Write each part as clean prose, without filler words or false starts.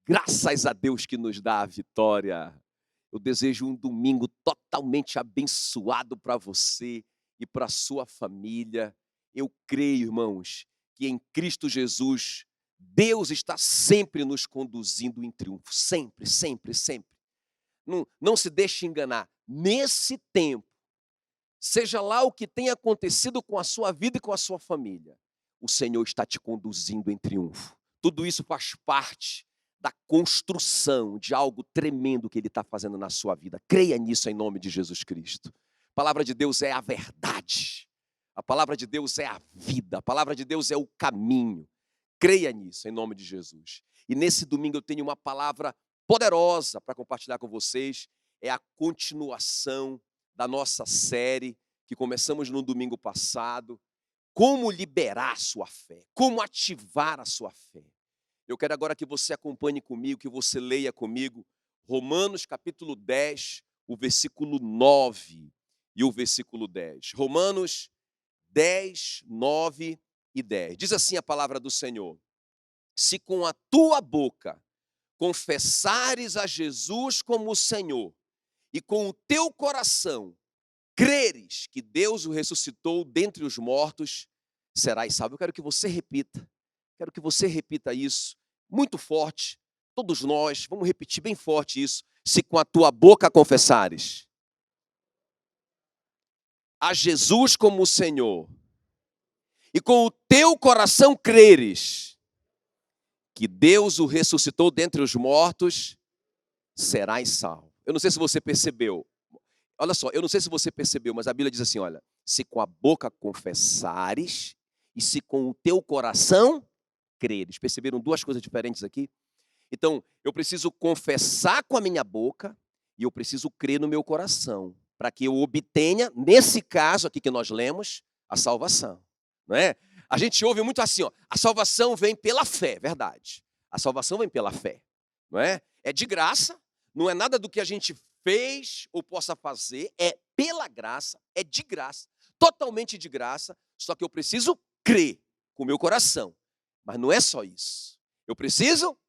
Graças a Deus que nos dá a vitória. Eu desejo um domingo totalmente abençoado para você e para sua família. Eu creio, irmãos, que em Cristo Jesus, Deus está sempre nos conduzindo em triunfo. Sempre, sempre, sempre. Não se deixe enganar. Nesse tempo, seja lá o que tenha acontecido com a sua vida e com a sua família, o Senhor está te conduzindo em triunfo. Tudo isso faz parte da construção de algo tremendo que Ele está fazendo na sua vida. Creia nisso em nome de Jesus Cristo. A palavra de Deus é a verdade. A palavra de Deus é a vida. A palavra de Deus é o caminho. Creia nisso em nome de Jesus. E nesse domingo eu tenho uma palavra poderosa para compartilhar com vocês. É a continuação da nossa série que começamos no domingo passado. Como liberar a sua fé, como ativar a sua fé. Eu quero agora que você acompanhe comigo, que você leia comigo Romanos capítulo 10, o versículo 9 e o versículo 10. Romanos 10, 9 e 10. Diz assim a palavra do Senhor: se com a tua boca confessares a Jesus como o Senhor e com o teu coração creres que Deus o ressuscitou dentre os mortos, serás salvo. Eu quero que você repita. Quero que você repita isso muito forte. Todos nós, vamos repetir bem forte isso. Se com a tua boca confessares a Jesus como o Senhor e com o teu coração creres que Deus o ressuscitou dentre os mortos, serás salvo. Eu não sei se você percebeu. Olha só, eu não sei se você percebeu, mas a Bíblia diz assim, olha, se com a boca confessares e se com o teu coração creres. Perceberam duas coisas diferentes aqui? Então, eu preciso confessar com a minha boca e eu preciso crer no meu coração, para que eu obtenha, nesse caso aqui que nós lemos, a salvação. Não é? A gente ouve muito assim, ó, a salvação vem pela fé, verdade. A salvação vem pela fé, não é? É de graça, não é nada do que a gente fez ou possa fazer, é pela graça, é de graça, totalmente de graça, só que eu preciso crer com o meu coração. Mas não é só isso. Eu preciso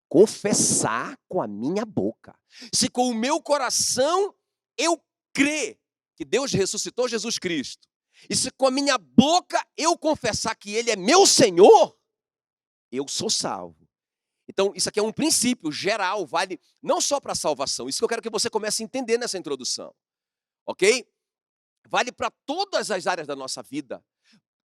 confessar com a minha boca. Se com o meu coração eu crer que Deus ressuscitou Jesus Cristo, e se com a minha boca eu confessar que Ele é meu Senhor, eu sou salvo. Então, isso aqui é um princípio geral, vale não só para a salvação. Isso que eu quero que você comece a entender nessa introdução. Ok? Vale para todas as áreas da nossa vida.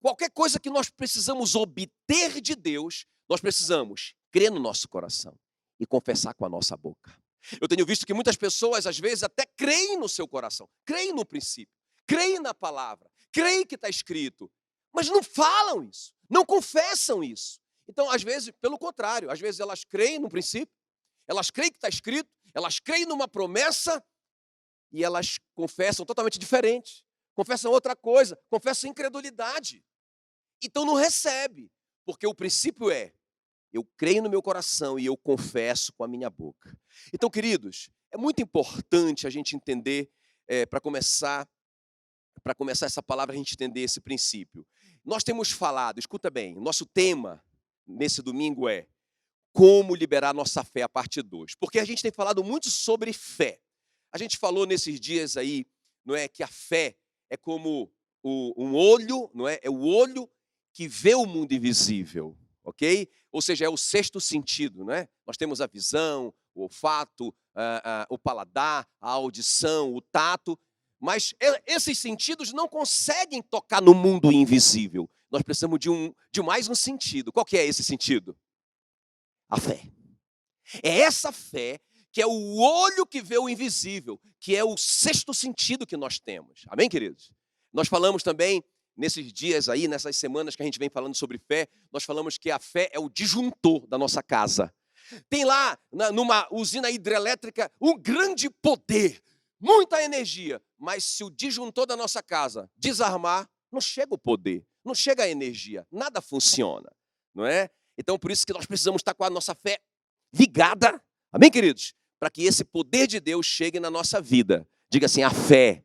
Qualquer coisa que nós precisamos obter de Deus, nós precisamos crer no nosso coração e confessar com a nossa boca. Eu tenho visto que muitas pessoas, às vezes, até creem no seu coração, creem no princípio, creem na palavra, creem que está escrito, mas não falam isso, não confessam isso. Então, às vezes, pelo contrário, às vezes elas creem no princípio, elas creem que está escrito, elas creem numa promessa e elas confessam totalmente diferente, confessam outra coisa, confessam incredulidade. Então não recebe, porque o princípio é, eu creio no meu coração e eu confesso com a minha boca. Então, queridos, é muito importante a gente entender, para começar essa palavra, a gente entender esse princípio. Nós temos falado, escuta bem, nosso tema nesse domingo é como liberar nossa fé, a parte 2. Porque a gente tem falado muito sobre fé. A gente falou nesses dias aí, não é, que a fé é como um olho, não é? É o olho que vê o mundo invisível, ok? Ou seja, é o sexto sentido, não é? Nós temos a visão, o olfato, o paladar, a audição, o tato, mas esses sentidos não conseguem tocar no mundo invisível. Nós precisamos de mais um sentido. Qual que é esse sentido? A fé. É essa fé que é o olho que vê o invisível, que é o sexto sentido que nós temos. Amém, queridos? Nós falamos também, nesses dias aí, nessas semanas que a gente vem falando sobre fé, nós falamos que a fé é o disjuntor da nossa casa. Tem lá, numa usina hidrelétrica, um grande poder, muita energia, mas se o disjuntor da nossa casa desarmar, não chega o poder, não chega a energia, nada funciona, não é? Então, por isso que nós precisamos estar com a nossa fé ligada, amém, queridos? Para que esse poder de Deus chegue na nossa vida. Diga assim, a fé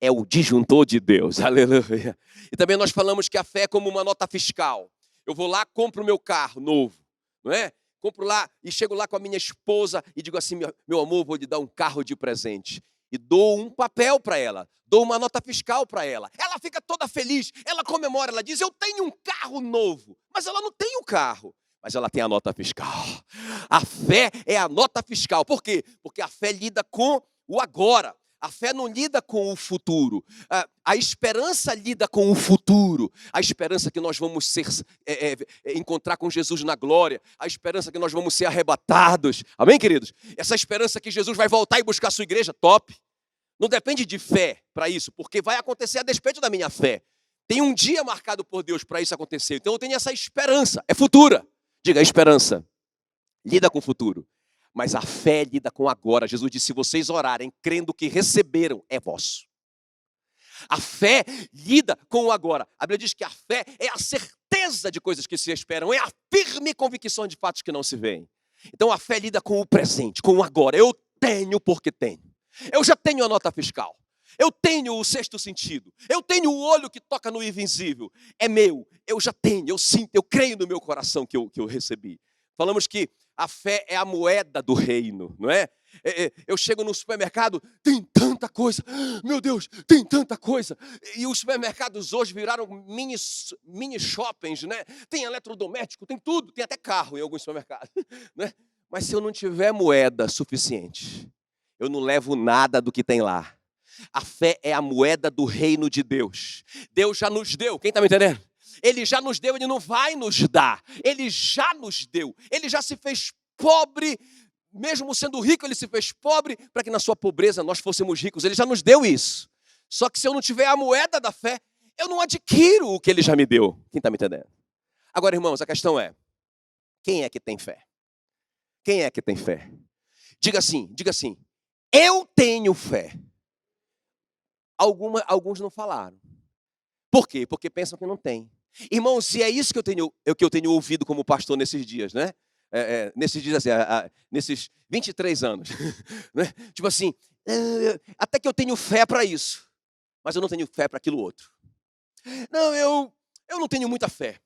é o disjuntor de Deus, aleluia. E também nós falamos que a fé é como uma nota fiscal. Eu vou lá, compro o meu carro novo, não é? compro lá e chego lá com a minha esposa e digo assim, meu amor, vou lhe dar um carro de presente. E dou um papel para ela, dou uma nota fiscal para ela. Ela fica toda feliz, ela comemora, ela diz, eu tenho um carro novo. Mas ela não tem o carro, mas ela tem a nota fiscal. A fé é a nota fiscal. Por quê? Porque a fé lida com o agora. A fé não lida com o futuro. A esperança lida com o futuro. A esperança que nós vamos encontrar com Jesus na glória. A esperança que nós vamos ser arrebatados. Amém, queridos? Essa esperança que Jesus vai voltar e buscar a sua igreja, top. Não depende de fé para isso, porque vai acontecer a despeito da minha fé. Tem um dia marcado por Deus para isso acontecer. Então eu tenho essa esperança. É futura. Diga, a esperança lida com o futuro. Mas a fé lida com agora. Jesus disse, se vocês orarem, crendo que receberam, é vosso. A fé lida com o agora. A Bíblia diz que a fé é a certeza de coisas que se esperam, é a firme convicção de fatos que não se veem. Então a fé lida com o presente, com o agora. Eu tenho porque tenho. Eu já tenho a nota fiscal. Eu tenho o sexto sentido. Eu tenho o olho que toca no invisível. É meu. Eu já tenho, eu sinto, eu creio no meu coração que eu recebi. Falamos que a fé é a moeda do reino, não é? Eu chego no supermercado, tem tanta coisa, meu Deus, tem tanta coisa. E os supermercados hoje viraram mini shoppings, né? Tem eletrodoméstico, tem tudo, tem até carro em alguns supermercados, né? Mas se eu não tiver moeda suficiente, eu não levo nada do que tem lá. A fé é a moeda do reino de Deus. Deus já nos deu, quem está me entendendo? Ele já nos deu, ele não vai nos dar. Ele já nos deu. Ele já se fez pobre, mesmo sendo rico, ele se fez pobre para que na sua pobreza nós fôssemos ricos. Ele já nos deu isso. Só que se eu não tiver a moeda da fé, eu não adquiro o que ele já me deu. Quem está me entendendo? Agora, irmãos, a questão é, quem é que tem fé? Quem é que tem fé? Diga assim, eu tenho fé. Alguns não falaram. Por quê? Porque pensam que não tem. Irmãos, e é isso que eu tenho ouvido como pastor nesses dias, né? Nesses dias, assim, nesses 23 anos. Né? Tipo assim, até que eu tenho fé para isso, mas eu não tenho fé para aquilo outro. Não, eu não tenho muita fé.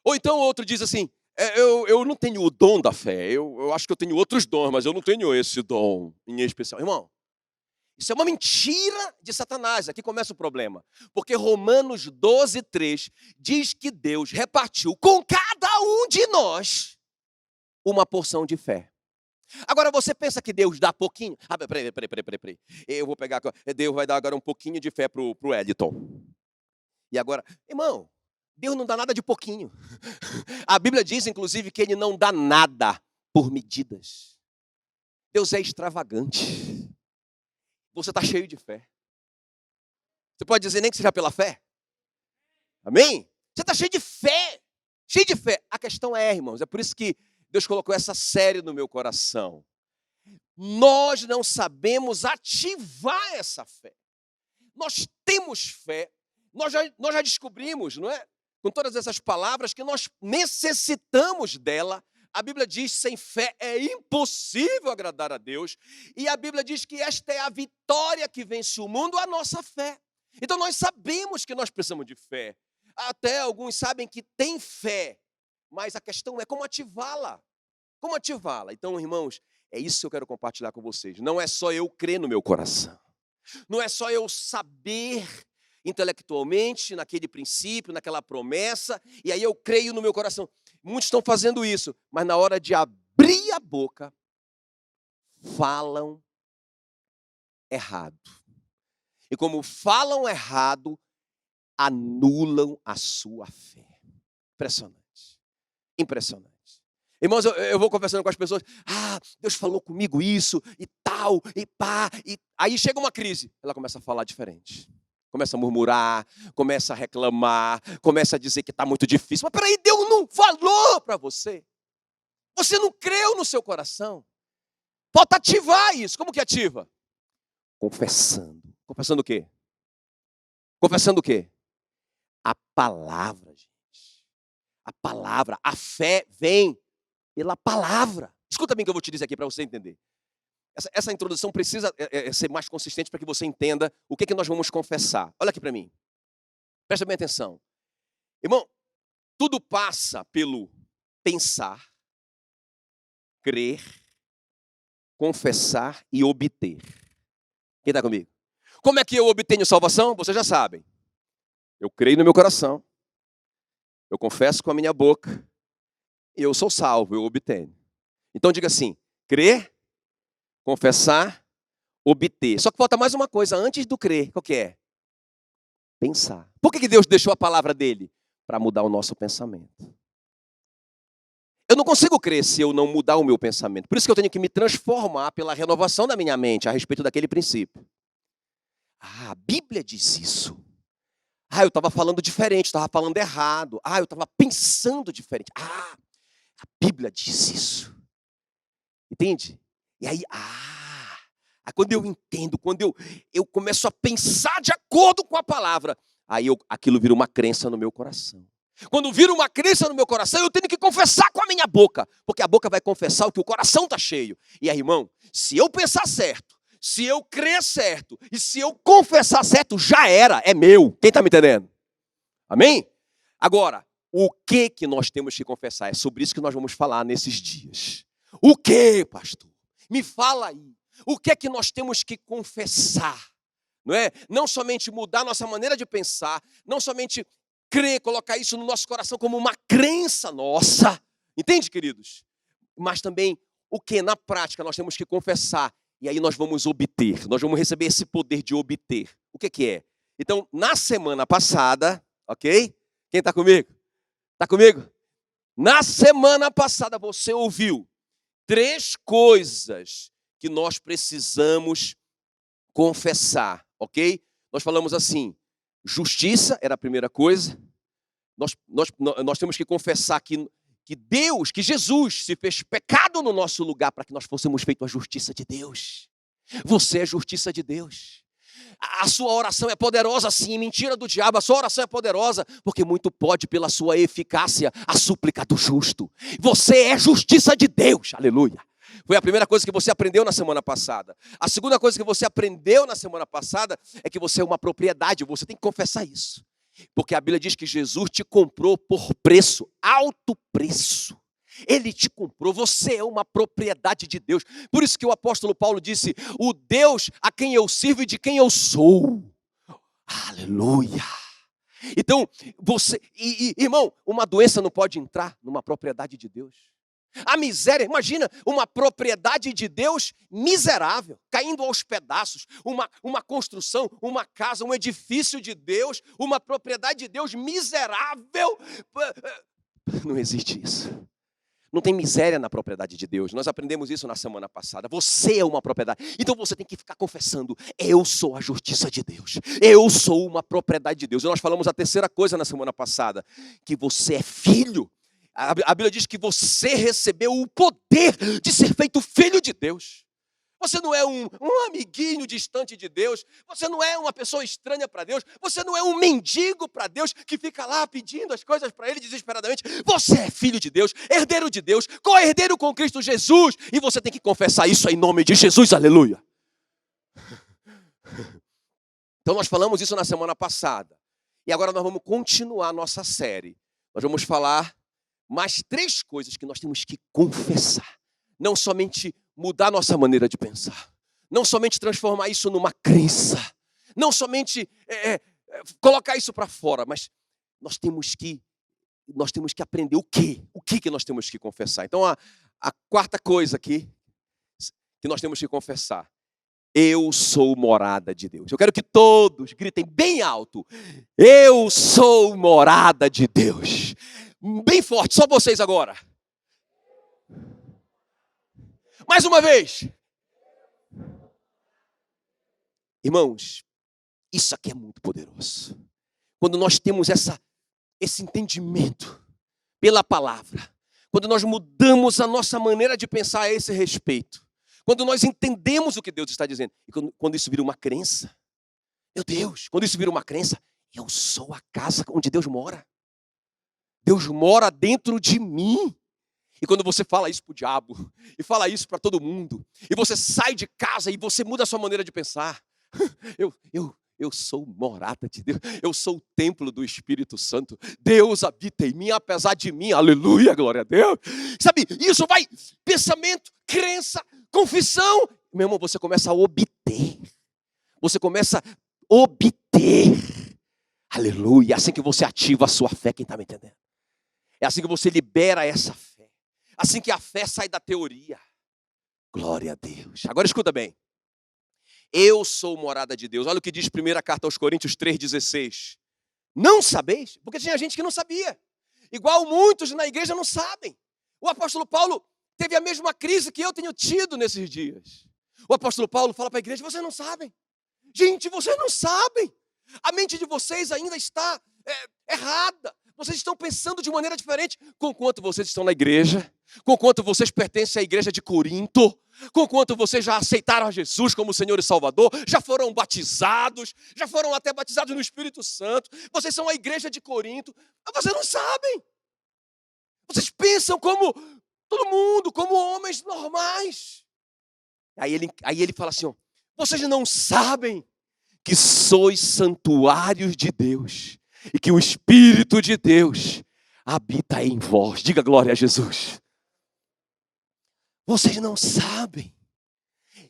Ou então outro diz assim, eu não tenho o dom da fé, eu acho que eu tenho outros dons, mas eu não tenho esse dom em especial. Irmão, isso é uma mentira de Satanás. Aqui começa o problema. Porque Romanos 12:3 diz que Deus repartiu com cada um de nós uma porção de fé. Agora você pensa que Deus dá pouquinho? Peraí. Eu vou pegar, Deus vai dar agora um pouquinho de fé pro Editon. E agora, irmão, Deus não dá nada de pouquinho. A Bíblia diz, inclusive, que ele não dá nada por medidas. Deus é extravagante. Você está cheio de fé. Você pode dizer nem que seja pela fé? Amém? Você está cheio de fé. Cheio de fé. A questão é, irmãos, é por isso que Deus colocou essa série no meu coração. Nós não sabemos ativar essa fé. Nós temos fé. Nós já descobrimos, não é? Com todas essas palavras, que nós necessitamos dela. A Bíblia diz, sem fé é impossível agradar a Deus. E a Bíblia diz que esta é a vitória que vence o mundo, a nossa fé. Então nós sabemos que nós precisamos de fé. Até alguns sabem que tem fé. Mas a questão é como ativá-la. Como ativá-la? Então, irmãos, é isso que eu quero compartilhar com vocês. Não é só eu crer no meu coração. Não é só eu saber intelectualmente naquele princípio, naquela promessa, e aí eu creio no meu coração. Muitos estão fazendo isso, mas na hora de abrir a boca, falam errado. E como falam errado, anulam a sua fé. Impressionante. Impressionante. Irmãos, eu vou conversando com as pessoas, Deus falou comigo isso, e tal, e pá, e aí chega uma crise, ela começa a falar diferente. Começa a murmurar, começa a reclamar, começa a dizer que está muito difícil. Mas peraí, Deus não falou para você. Você não creu no seu coração. Falta ativar isso. Como que ativa? Confessando. Confessando o quê? Confessando o quê? A palavra, gente. A palavra, a fé vem pela palavra. Escuta bem o que eu vou te dizer aqui para você entender. Essa introdução precisa ser mais consistente para que você entenda o que nós vamos confessar. Olha aqui para mim. Presta bem atenção. Irmão, tudo passa pelo pensar, crer, confessar e obter. Quem está comigo? Como é que eu obtenho salvação? Vocês já sabem. Eu creio no meu coração, eu confesso com a minha boca, e eu sou salvo, eu obtenho. Então diga assim, crer, confessar, obter. Só que falta mais uma coisa antes do crer. Qual que é? Pensar. Por que Deus deixou a palavra dele? Para mudar o nosso pensamento. Eu não consigo crer se eu não mudar o meu pensamento. Por isso que eu tenho que me transformar pela renovação da minha mente a respeito daquele princípio. Ah, a Bíblia diz isso. Ah, eu estava falando diferente, estava falando errado. Ah, eu estava pensando diferente. Ah, a Bíblia diz isso. Entende? E aí, quando eu entendo, quando eu começo a pensar de acordo com a palavra, aí aquilo vira uma crença no meu coração. Quando vira uma crença no meu coração, eu tenho que confessar com a minha boca, porque a boca vai confessar o que o coração está cheio. E aí, irmão, se eu pensar certo, se eu crer certo, e se eu confessar certo, já era, é meu. Quem está me entendendo? Amém? Agora, o que nós temos que confessar? É sobre isso que nós vamos falar nesses dias. O que, pastor? Me fala aí. O que nós temos que confessar? Não é? Não somente mudar nossa maneira de pensar, não somente crer, colocar isso no nosso coração como uma crença nossa. Entende, queridos? Mas também o que na prática nós temos que confessar. E aí nós vamos obter, nós vamos receber esse poder de obter. O que é? Então, na semana passada, ok? Quem está comigo? Está comigo? Na semana passada você ouviu 3 coisas que nós precisamos confessar, ok? Nós falamos assim, justiça era a primeira coisa. Nós temos que confessar que Deus, que Jesus se fez pecado no nosso lugar para que nós fôssemos feitos a justiça de Deus. Você é a justiça de Deus. A sua oração é poderosa, sim, mentira do diabo. A sua oração é poderosa, porque muito pode pela sua eficácia a súplica do justo. Você é justiça de Deus, aleluia. Foi a primeira coisa que você aprendeu na semana passada. A segunda coisa que você aprendeu na semana passada é que você é uma propriedade, você tem que confessar isso. Porque a Bíblia diz que Jesus te comprou por preço, alto preço. Ele te comprou, você é uma propriedade de Deus. Por isso que o apóstolo Paulo disse, o Deus a quem eu sirvo e de quem eu sou. Aleluia. Então, irmão, uma doença não pode entrar numa propriedade de Deus. A miséria, imagina uma propriedade de Deus miserável, caindo aos pedaços, uma construção, uma casa, um edifício de Deus, uma propriedade de Deus miserável. Não existe isso. Não tem miséria na propriedade de Deus. Nós aprendemos isso na semana passada. Você é uma propriedade. Então você tem que ficar confessando, eu sou a justiça de Deus. Eu sou uma propriedade de Deus. E nós falamos a terceira coisa na semana passada, que você é filho. A Bíblia diz que você recebeu o poder de ser feito filho de Deus. Você não é um amiguinho distante de Deus. Você não é uma pessoa estranha para Deus. Você não é um mendigo para Deus que fica lá pedindo as coisas para Ele desesperadamente. Você é filho de Deus, herdeiro de Deus, co-herdeiro com Cristo Jesus. E você tem que confessar isso em nome de Jesus, aleluia. Então nós falamos isso na semana passada. E agora nós vamos continuar a nossa série. Nós vamos falar mais 3 coisas que nós temos que confessar. Não somente mudar nossa maneira de pensar. Não somente transformar isso numa crença. Não somente colocar isso para fora. Mas nós temos que aprender o quê? O que nós temos que confessar? Então, a quarta coisa aqui que nós temos que confessar. Eu sou morada de Deus. Eu quero que todos gritem bem alto. Eu sou morada de Deus. Bem forte, só vocês agora. Mais uma vez. Irmãos, isso aqui é muito poderoso. Quando nós temos esse entendimento pela palavra, quando nós mudamos a nossa maneira de pensar a esse respeito, quando nós entendemos o que Deus está dizendo, e quando isso vira uma crença, meu Deus, quando isso vira uma crença, eu sou a casa onde Deus mora. Deus mora dentro de mim. E quando você fala isso para o diabo, e fala isso para todo mundo, e você sai de casa e você muda a sua maneira de pensar, eu eu sou morada de Deus, eu sou o templo do Espírito Santo, Deus habita em mim, apesar de mim, aleluia, glória a Deus. Sabe, isso vai, pensamento, crença, confissão, meu irmão, você começa a obter, aleluia, é assim que você ativa a sua fé, quem está me entendendo? É assim que você libera essa fé, assim que a fé sai da teoria, glória a Deus. Agora escuta bem, eu sou morada de Deus. Olha o que diz 1ª carta aos Coríntios 3,16. Não sabeis? Porque tinha gente que não sabia. Igual muitos na igreja não sabem. O apóstolo Paulo teve a mesma crise que eu tenho tido nesses dias. O apóstolo Paulo fala para a igreja, vocês não sabem. Gente, vocês não sabem. A mente de vocês ainda está errada. Vocês estão pensando de maneira diferente. Conquanto vocês estão na igreja, conquanto vocês pertencem à igreja de Corinto, conquanto vocês já aceitaram a Jesus como Senhor e Salvador, já foram batizados, já foram até batizados no Espírito Santo, vocês são a igreja de Corinto, mas vocês não sabem. Vocês pensam como todo mundo, como homens normais. Aí ele fala assim, ó, vocês não sabem que sois santuários de Deus e que o Espírito de Deus habita em vós. Diga glória a Jesus. Vocês não sabem.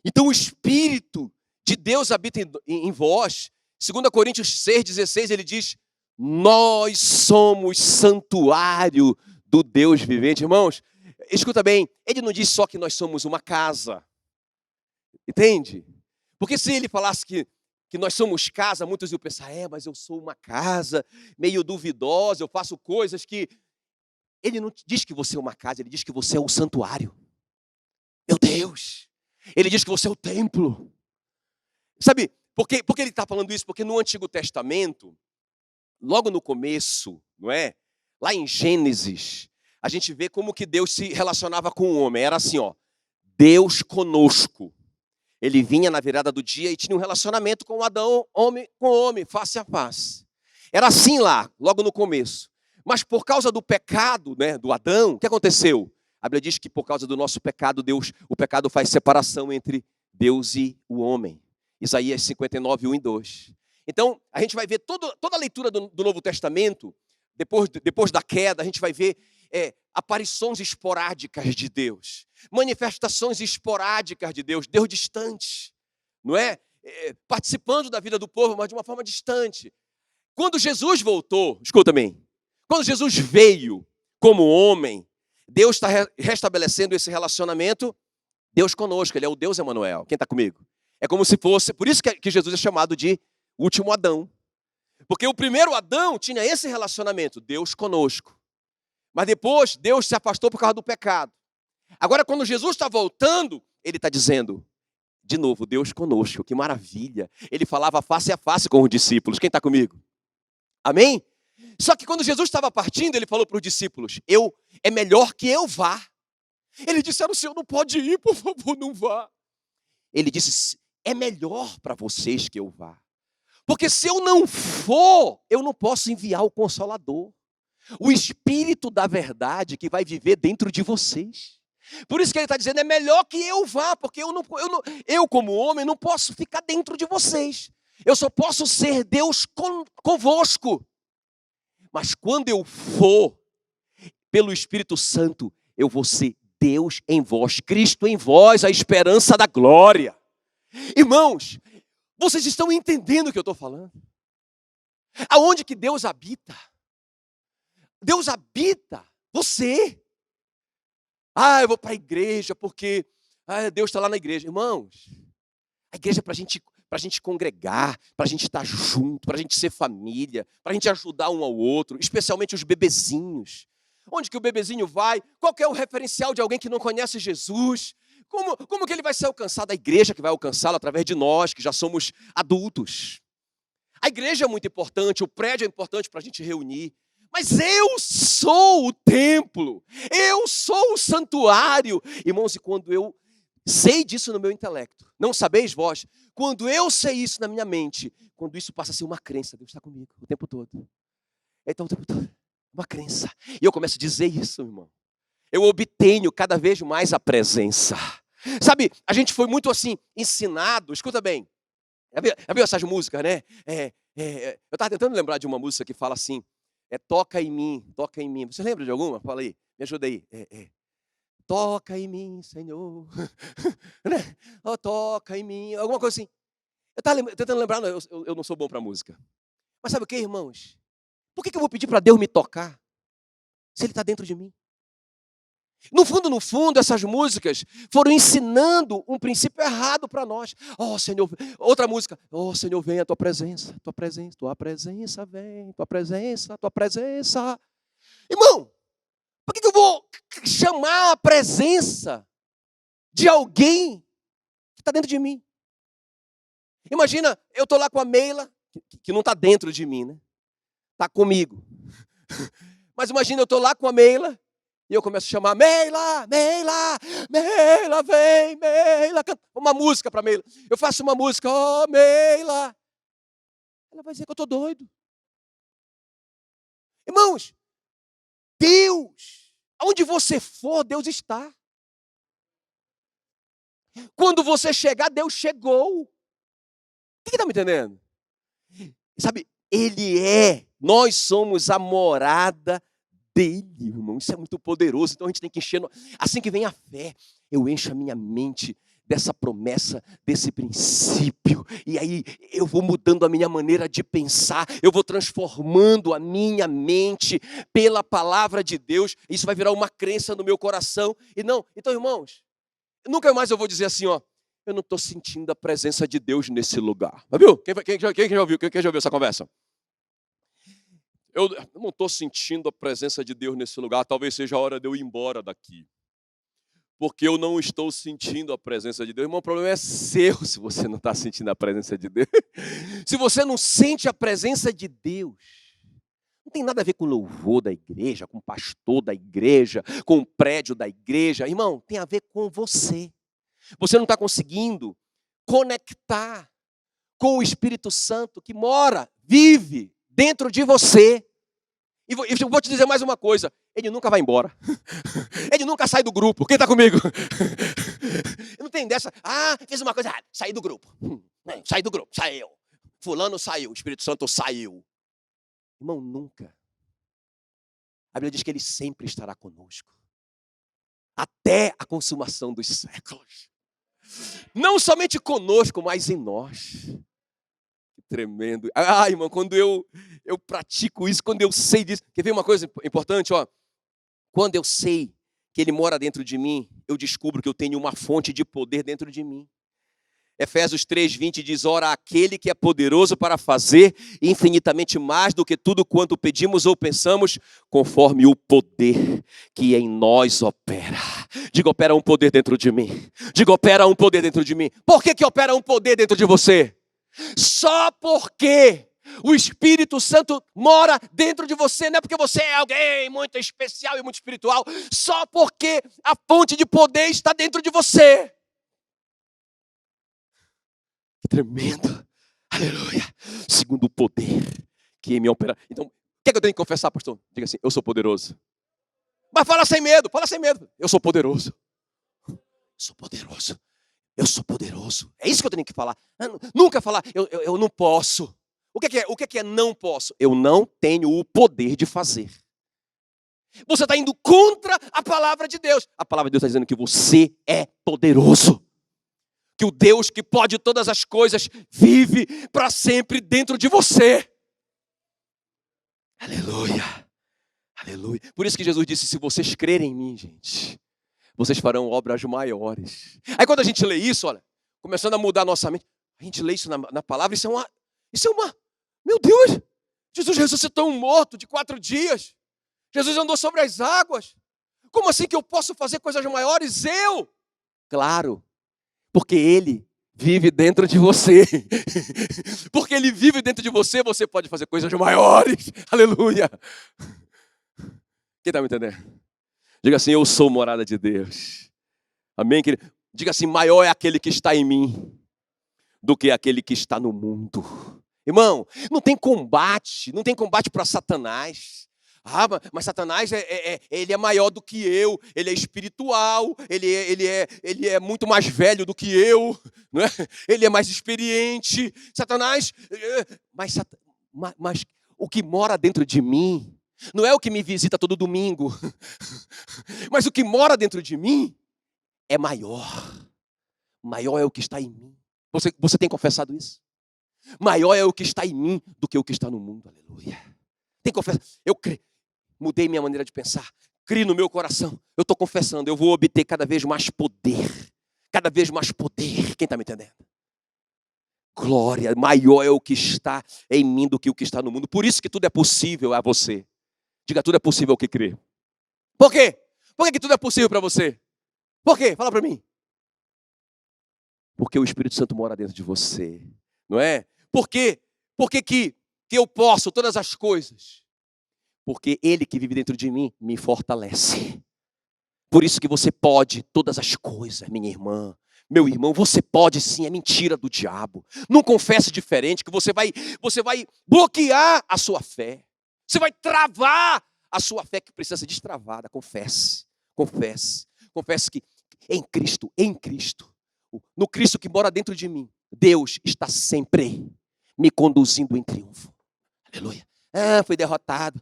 Então o Espírito de Deus habita em vós. 2 Coríntios 6,16, ele diz, nós somos santuário do Deus vivente. Irmãos, escuta bem, ele não diz só que nós somos uma casa. Entende? Porque se ele falasse que nós somos casa, muitos iam pensar, mas eu sou uma casa meio duvidosa, eu faço coisas que... Ele não diz que você é uma casa, ele diz que você é um santuário. Meu Deus! Ele diz que você é o templo. Sabe, por que ele está falando isso? Porque no Antigo Testamento, logo no começo, não é? Lá em Gênesis, a gente vê como que Deus se relacionava com o homem. Era assim, ó, Deus conosco. Ele vinha na virada do dia e tinha um relacionamento com Adão, homem com homem, face a face. Era assim lá, logo no começo. Mas por causa do pecado, né, do Adão, o que aconteceu? A Bíblia diz que por causa do nosso pecado, o pecado faz separação entre Deus e o homem. Isaías 59, 1 e 2. Então, a gente vai ver toda a leitura do Novo Testamento, depois da queda, a gente vai ver aparições esporádicas de Deus, manifestações esporádicas de Deus, Deus distante, não é? Participando da vida do povo, mas de uma forma distante. Quando Jesus voltou, escuta bem, quando Jesus veio como homem, Deus está restabelecendo esse relacionamento, Deus conosco, Ele é o Deus Emanuel. Quem está comigo? É como se fosse, por isso que Jesus é chamado de último Adão. Porque o primeiro Adão tinha esse relacionamento, Deus conosco. Mas depois, Deus se afastou por causa do pecado. Agora, quando Jesus está voltando, Ele está dizendo, de novo, Deus conosco, que maravilha. Ele falava face a face com os discípulos. Quem está comigo? Amém? Só que quando Jesus estava partindo, Ele falou para os discípulos, é melhor que eu vá. Eles disseram, o Senhor não pode ir, por favor, não vá. Ele disse, é melhor para vocês que eu vá. Porque se eu não for, eu não posso enviar o Consolador. O Espírito da verdade que vai viver dentro de vocês. Por isso que ele está dizendo, é melhor que eu vá, porque eu como homem não posso ficar dentro de vocês. Eu só posso ser Deus convosco. Mas quando eu for, pelo Espírito Santo, eu vou ser Deus em vós, Cristo em vós, a esperança da glória. Irmãos, vocês estão entendendo o que eu estou falando? Aonde que Deus habita? Deus habita você. Eu vou para a igreja porque Deus está lá na igreja. Irmãos, a igreja é para a gente congregar, para a gente estar junto, para a gente ser família, para a gente ajudar um ao outro, especialmente os bebezinhos. Onde que o bebezinho vai? Qual que é o referencial de alguém que não conhece Jesus? Como que ele vai ser alcançado? A igreja que vai alcançá-lo através de nós, que já somos adultos. A igreja é muito importante, o prédio é importante para a gente reunir. Mas eu sou o templo, eu sou o santuário. Irmãos, e quando eu sei disso no meu intelecto, não sabeis vós, quando eu sei isso na minha mente, quando isso passa a ser uma crença, Deus está comigo o tempo todo. Então, o tempo todo, uma crença. E eu começo a dizer isso, irmão. Eu obtenho cada vez mais a presença. Sabe, a gente foi muito assim, ensinado, escuta bem, Já viu essas músicas, né? Eu estava tentando lembrar de uma música que fala assim, toca em mim, toca em mim. Você lembra de alguma? Fala aí, me ajuda aí. Toca em mim, Senhor. Né? Oh, toca em mim, alguma coisa assim. Eu estava tentando lembrar, não, eu não sou bom para música. Mas sabe o que, irmãos? Por que eu vou pedir para Deus me tocar se Ele está dentro de mim? No fundo, essas músicas foram ensinando um princípio errado para nós. Oh, Senhor, outra música. Oh, Senhor, vem a tua presença, tua presença, tua presença vem, tua presença, tua presença. Irmão, por que eu vou chamar a presença de alguém que está dentro de mim? Imagina, eu estou lá com a Meila, que não está dentro de mim, né? Está comigo. Mas imagina, eu estou lá com a Meila, e eu começo a chamar, Meila, Meila, Meila, vem, Meila. Canta uma música para Meila. Eu faço uma música, oh, Meila. Ela vai dizer que eu estou doido. Irmãos, Deus, onde você for, Deus está. Quando você chegar, Deus chegou. Quem está me entendendo? Sabe, nós somos a morada dele, irmão. Isso é muito poderoso. Então a gente tem que encher. Assim que vem a fé, eu encho a minha mente dessa promessa, desse princípio. E aí eu vou mudando a minha maneira de pensar. Eu vou transformando a minha mente pela palavra de Deus. Isso vai virar uma crença no meu coração. Então, irmãos, nunca mais eu vou dizer assim, ó. Eu não estou sentindo a presença de Deus nesse lugar. Já viu? Quem já ouviu? Quem já ouviu essa conversa? Eu não estou sentindo a presença de Deus nesse lugar. Talvez seja a hora de eu ir embora daqui. Porque eu não estou sentindo a presença de Deus. Irmão, o problema é seu se você não está sentindo a presença de Deus. Se você não sente a presença de Deus, não tem nada a ver com o louvor da igreja, com o pastor da igreja, com o prédio da igreja. Irmão, tem a ver com você. Você não está conseguindo conectar com o Espírito Santo que mora, vive dentro de você. E eu vou te dizer mais uma coisa. Ele nunca vai embora. Ele nunca sai do grupo. Quem está comigo? Não tem dessa. Fez uma coisa errada. Saí do grupo. Saí do grupo. Saiu. Fulano saiu. O Espírito Santo saiu. Irmão, nunca. A Bíblia diz que ele sempre estará conosco. Até a consumação dos séculos. Não somente conosco, mas em nós. Que tremendo. Irmão, quando eu pratico isso, quando eu sei disso. Quer ver uma coisa importante? Ó? Quando eu sei que Ele mora dentro de mim, eu descubro que eu tenho uma fonte de poder dentro de mim. Efésios 3:20 diz, ora, aquele que é poderoso para fazer infinitamente mais do que tudo quanto pedimos ou pensamos, conforme o poder que em nós opera. Diga, opera um poder dentro de mim. Diga, opera um poder dentro de mim. Por que opera um poder dentro de você? Só porque o Espírito Santo mora dentro de você, não é porque você é alguém muito especial e muito espiritual, só porque a fonte de poder está dentro de você. Que tremendo, aleluia, segundo o poder que me opera. Então, o que é que eu tenho que confessar, pastor? Diga assim, eu sou poderoso. Mas fala sem medo, eu sou poderoso. Sou poderoso. Eu sou poderoso. É isso que eu tenho que falar. Nunca falar, eu não posso. O que é não posso? Eu não tenho o poder de fazer. Você está indo contra a palavra de Deus. A palavra de Deus está dizendo que você é poderoso. Que o Deus que pode todas as coisas vive para sempre dentro de você. Aleluia. Aleluia. Por isso que Jesus disse, se vocês crerem em mim, gente, vocês farão obras maiores. Aí quando a gente lê isso, olha, começando a mudar a nossa mente, a gente lê isso na palavra, isso é uma, meu Deus, Jesus ressuscitou um morto de 4 dias. Jesus andou sobre as águas. Como assim que eu posso fazer coisas maiores? Eu? Claro, porque Ele vive dentro de você. Porque Ele vive dentro de você, você pode fazer coisas maiores. Aleluia. Quem está me entendendo? Diga assim, eu sou morada de Deus. Amém, querido? Diga assim, maior é aquele que está em mim do que aquele que está no mundo. Irmão, não tem combate para Satanás. Mas Satanás, ele é maior do que eu, ele é espiritual, ele é muito mais velho do que eu, não é? Ele é mais experiente. Satanás, mas o que mora dentro de mim, não é o que me visita todo domingo, mas o que mora dentro de mim é maior. Maior é o que está em mim. Você tem confessado isso? Maior é o que está em mim do que o que está no mundo. Aleluia. Tem confessado. Eu creio. Mudei minha maneira de pensar. Criei no meu coração. Eu estou confessando. Eu vou obter cada vez mais poder. Cada vez mais poder. Quem está me entendendo? Glória. Maior é o que está em mim do que o que está no mundo. Por isso que tudo é possível a você. Diga, tudo é possível ao que crê. Por quê? Por que tudo é possível para você? Por quê? Fala para mim. Porque o Espírito Santo mora dentro de você. Não é? Por quê? Por que eu posso todas as coisas? Porque Ele que vive dentro de mim me fortalece. Por isso que você pode todas as coisas, minha irmã, meu irmão, você pode sim, é mentira do diabo. Não confesse diferente, que você vai bloquear a sua fé. Você vai travar a sua fé que precisa ser destravada. Confesse que em Cristo, no Cristo que mora dentro de mim, Deus está sempre me conduzindo em triunfo. Aleluia. Fui derrotado.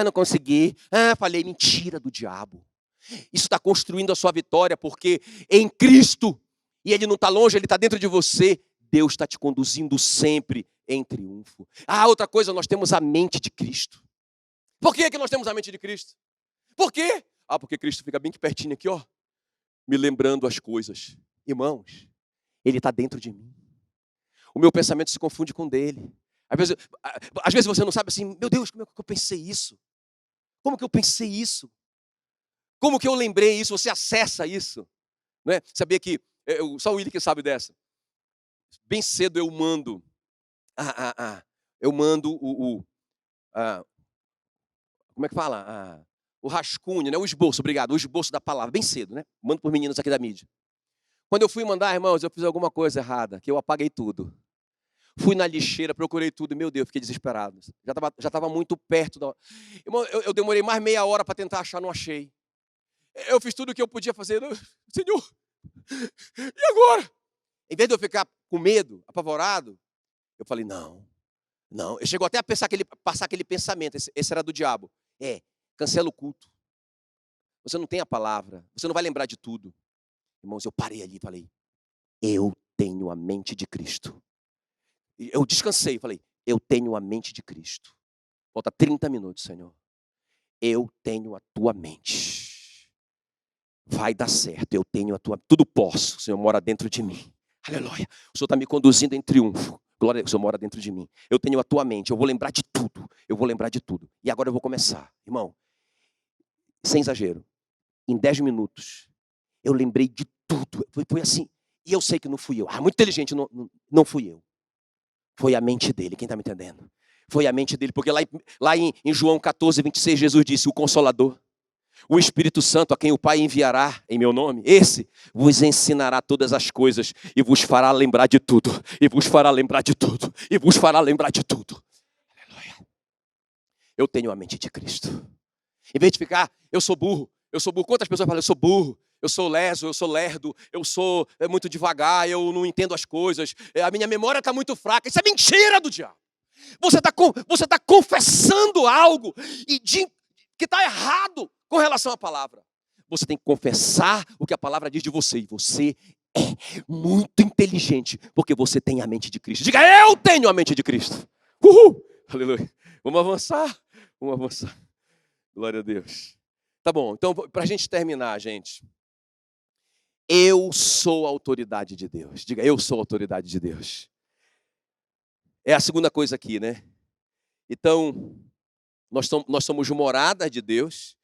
Não consegui. Falei, mentira do diabo. Isso está construindo a sua vitória, porque em Cristo, e Ele não está longe, Ele está dentro de você, Deus está te conduzindo sempre em triunfo. Outra coisa, nós temos a mente de Cristo. Por que nós temos a mente de Cristo? Por quê? Porque Cristo fica bem pertinho aqui, ó, me lembrando as coisas. Irmãos, Ele está dentro de mim. O meu pensamento se confunde com o dele. Às vezes você não sabe assim, meu Deus, como é que eu pensei isso? Como que eu pensei isso? Como que eu lembrei isso? Você acessa isso. Não é? Sabia que, só o Willi que sabe dessa. Bem cedo eu mando como é que fala? O rascunho, né? O esboço, obrigado, o esboço da palavra, bem cedo, né? Mando para os meninos aqui da mídia. Quando eu fui mandar, irmãos, eu fiz alguma coisa errada, que eu apaguei tudo. Fui na lixeira, procurei tudo, meu Deus, fiquei desesperado. Já estava muito perto da hora. Irmão, eu demorei mais meia hora para tentar achar, não achei. Eu fiz tudo o que eu podia fazer. Senhor, e agora? Em vez de eu ficar com medo, apavorado, eu falei, não. Eu chegou até a passar aquele pensamento, esse era do diabo. Cancela o culto. Você não tem a palavra, você não vai lembrar de tudo. Irmãos, eu parei ali e falei, eu tenho a mente de Cristo. Eu descansei, falei, eu tenho a mente de Cristo. Falta 30 minutos, Senhor. Eu tenho a tua mente. Vai dar certo, eu tenho a tua... Tudo posso, o Senhor mora dentro de mim. Aleluia. O Senhor está me conduzindo em triunfo. Glória a Deus, o Senhor mora dentro de mim. Eu tenho a tua mente, eu vou lembrar de tudo. E agora eu vou começar. Irmão, sem exagero, em 10 minutos, eu lembrei de tudo. Foi assim. E eu sei que não fui eu. Muito inteligente, não fui eu. Foi a mente dele, quem está me entendendo? Foi a mente dele, porque lá em João 14, 26, Jesus disse, o Consolador, o Espírito Santo, a quem o Pai enviará em meu nome, esse vos ensinará todas as coisas e vos fará lembrar de tudo, e vos fará lembrar de tudo, e vos fará lembrar de tudo. Aleluia. Eu tenho a mente de Cristo. Em vez de ficar, eu sou burro. Quantas pessoas falam, eu sou burro, eu sou leso, eu sou lerdo, eu sou muito devagar, eu não entendo as coisas, a minha memória está muito fraca. Isso é mentira do diabo. Você está confessando algo que está errado com relação à palavra. Você tem que confessar o que a palavra diz de você. E você é muito inteligente, porque você tem a mente de Cristo. Diga, eu tenho a mente de Cristo. Uhul! Aleluia. Vamos avançar. Glória a Deus. Tá bom, então para a gente terminar, gente. Eu sou a autoridade de Deus. Diga, eu sou a autoridade de Deus. É a segunda coisa aqui, né? Então, nós somos morada de Deus.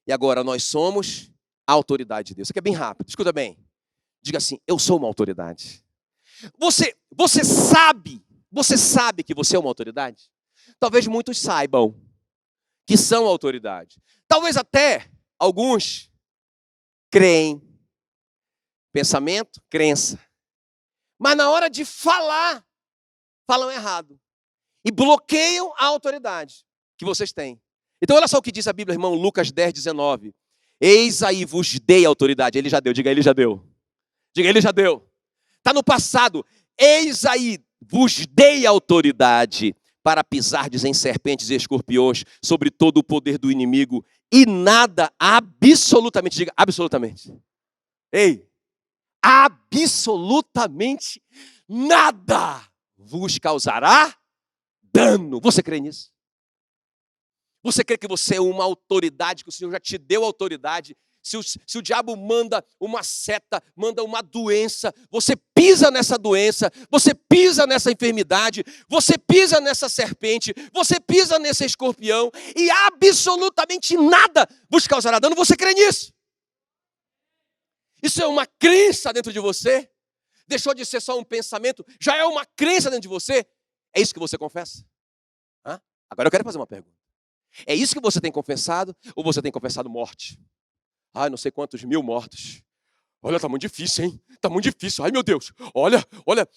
E agora nós somos a autoridade de Deus. Isso aqui é bem rápido, escuta bem. Diga assim, eu sou uma autoridade. Você sabe que você é uma autoridade? Talvez muitos saibam que são autoridade. Talvez até alguns creem. Pensamento, crença. Mas na hora de falam errado. E bloqueiam a autoridade que vocês têm. Então olha só o que diz a Bíblia, irmão, Lucas 10, 19. Eis aí vos dei autoridade. Ele já deu, diga ele já deu. Diga ele já deu. Está no passado. Eis aí vos dei autoridade para pisardes em serpentes e escorpiões, sobre todo o poder do inimigo, e nada, absolutamente, diga absolutamente. Ei, absolutamente nada vos causará dano. Você crê nisso? Você crê que você é uma autoridade, que o Senhor já te deu autoridade? Se o diabo manda uma seta, manda uma doença, você pisa nessa doença, você pisa nessa enfermidade, você pisa nessa serpente, você pisa nesse escorpião, e absolutamente nada vos causará dano. Você crê nisso? Isso é uma crença dentro de você? Deixou de ser só um pensamento? Já é uma crença dentro de você? É isso que você confessa? Hã? Agora eu quero fazer uma pergunta. É isso que você tem confessado ou você tem confessado morte? Ai, não sei quantos mil mortos. Olha, tá muito difícil, hein? Tá muito difícil. Ai, meu Deus. Olha,